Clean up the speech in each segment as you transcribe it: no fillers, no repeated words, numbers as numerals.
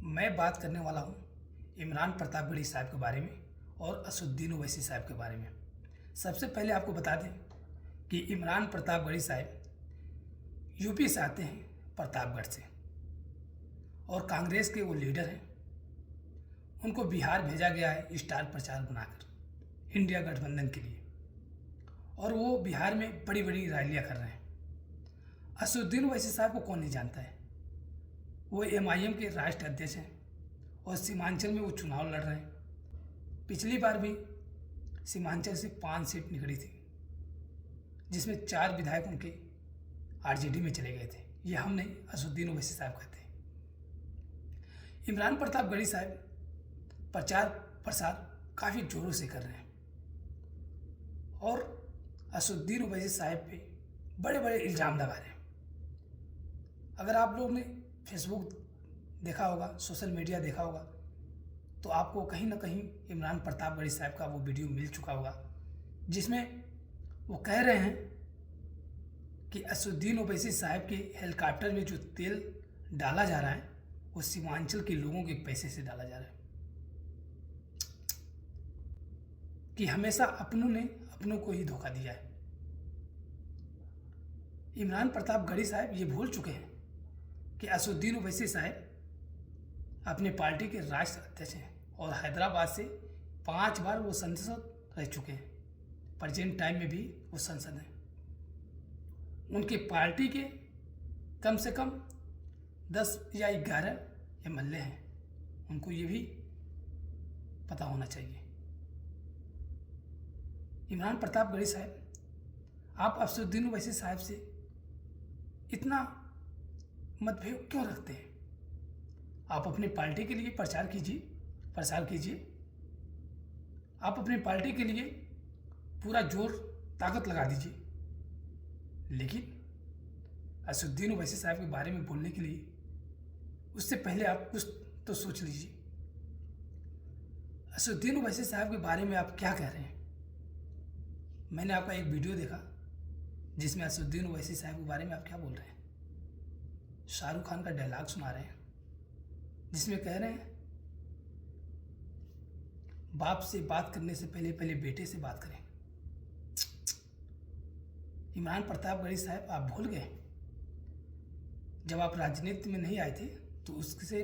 मैं बात करने वाला हूँ इमरान प्रतापगढ़ी साहब के बारे में और असदुद्दीन ओवैसी साहब के बारे में। सबसे पहले आपको बता दें कि इमरान प्रतापगढ़ी साहब यूपी से आते हैं, प्रतापगढ़ से, और कांग्रेस के वो लीडर हैं। उनको बिहार भेजा गया है स्टार प्रचार बनाकर इंडिया गठबंधन के लिए, और वो बिहार में बड़ी बड़ी रैलियाँ कर रहे हैं। असदुद्दीन ओवैसी साहब को कौन नहीं जानता है। वो MIM के राष्ट्रीय अध्यक्ष हैं और सीमांचल में वो चुनाव लड़ रहे हैं। पिछली बार भी सीमांचल से 5 सीट निकली थी, जिसमें 4 विधायक उनके RJD में चले गए थे। ये हम नहीं, असदुद्दीन ओवैसी साहब कहते हैं। इमरान प्रतापगढ़ी साहब प्रचार प्रसार काफ़ी जोरों से कर रहे हैं और असदुद्दीन ओवैसी साहब पे बड़े बड़े इल्ज़ाम लगा रहे हैं। अगर आप लोग ने फेसबुक देखा होगा, सोशल मीडिया देखा होगा, तो आपको कहीं ना कहीं इमरान प्रतापगढ़ी साहब का वो वीडियो मिल चुका होगा, जिसमें वो कह रहे हैं कि असदुद्दीन ओवैसी साहब के हेलीकॉप्टर में जो तेल डाला जा रहा है वो सीमांचल के लोगों के पैसे से डाला जा रहा है, कि हमेशा अपनों ने अपनों को ही धोखा दिया है। इमरान प्रतापगढ़ी साहब ये भूल चुके हैं कि असदुद्दीन ओवैसी साहब अपने पार्टी के राष्ट्रीय अध्यक्ष हैं और हैदराबाद से 5 बार वो संसद रह चुके हैं। प्रेजेंट टाइम में भी वो संसद हैं। उनकी पार्टी के कम से कम 10 या 11 MLA हैं। उनको ये भी पता होना चाहिए। इमरान प्रतापगढ़ी साहब, आप असदुद्दीन ओवैसी साहब से इतना मतभेद क्यों रखते हैं? आप अपनी पार्टी के लिए प्रसार कीजिए। आप अपनी पार्टी के लिए पूरा जोर ताकत लगा दीजिए, लेकिन असदुद्दीन ओवैसी साहब के बारे में बोलने के लिए उससे पहले आप कुछ तो सोच लीजिए। असदुद्दीन ओवैसी साहब के बारे में आप क्या कह रहे हैं? मैंने आपका एक वीडियो देखा जिसमें असदुद्दीन ओवैसी साहब के बारे में आप क्या बोल रहे हैं। शाहरुख खान का डायलॉग सुना रहे हैं, जिसमें कह रहे हैं बाप से बात करने से पहले पहले बेटे से बात करें। इमरान प्रतापगढ़ी साहब, आप भूल गए जब आप राजनीति में नहीं आए थे तो उससे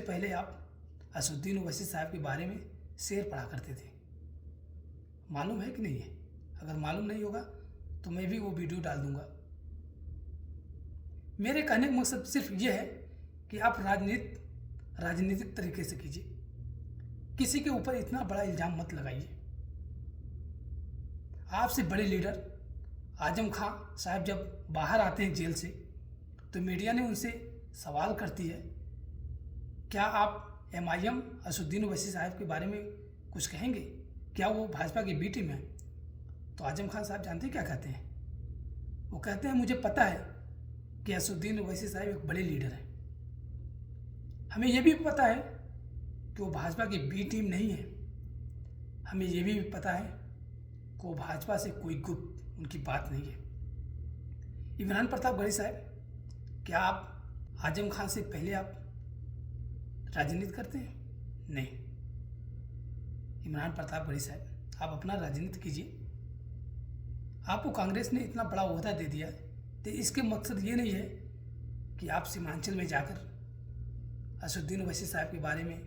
पहले आप असदुद्दीन ओवैसी साहब के बारे में शेर पढ़ा करते थे। मालूम है कि नहीं है? अगर मालूम नहीं होगा तो मैं भी वो वीडियो डाल दूंगा। मेरे कहने का मकसद सिर्फ ये है कि आप राजनीतिक तरीके से कीजिए। किसी के ऊपर इतना बड़ा इल्ज़ाम मत लगाइए। आपसे बड़े लीडर आजम खां साहब जब बाहर आते हैं जेल से, तो मीडिया ने उनसे सवाल करती है, क्या आप MIM असदुद्दीन ओवैसी साहब के बारे में कुछ कहेंगे? क्या वो भाजपा की B टीम है? तो आजम खान साहब जानते हैं क्या कहते हैं? वो कहते हैं, मुझे पता है कि असदुद्दीन ओवैसी साहब एक बड़े लीडर हैं। हमें यह भी पता है कि वो भाजपा की B टीम नहीं है। हमें यह भी पता है कि वो भाजपा से कोई गुप्त उनकी बात नहीं है। इमरान प्रतापगढ़ी साहब, क्या आप आजम खान से पहले आप राजनीति करते हैं? नहीं। इमरान प्रतापगढ़ी साहब, आप अपना राजनीति कीजिए। आपको कांग्रेस ने इतना बड़ा ओहदा दे दिया है, तो इसके मकसद ये नहीं है कि आप सीमांचल में जाकर असदुद्दीन ओवैसी साहब के बारे में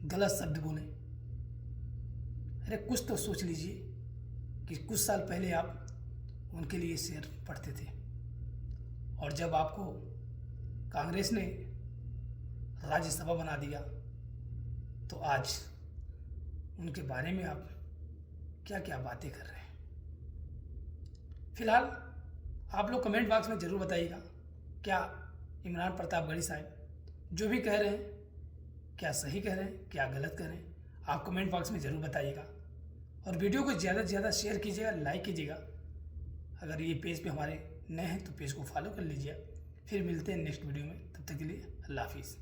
गलत शब्द बोलें। अरे कुछ तो सोच लीजिए कि कुछ साल पहले आप उनके लिए शेर पढ़ते थे, और जब आपको कांग्रेस ने राज्यसभा बना दिया तो आज उनके बारे में आप क्या क्या बातें कर रहे हैं। फिलहाल आप लोग कमेंट बॉक्स में ज़रूर बताइएगा, क्या इमरान प्रतापगढ़ी साहब जो भी कह रहे हैं क्या सही कह रहे हैं, क्या गलत कह रहे हैं। आप कमेंट बॉक्स में ज़रूर बताइएगा, और वीडियो को ज़्यादा से ज़्यादा शेयर कीजिएगा, लाइक कीजिएगा। अगर ये पेज पे हमारे नए हैं तो पेज को फॉलो कर लीजिए। फिर मिलते हैं नेक्स्ट वीडियो में, तब तक के लिए अल्लाह हाफिज़।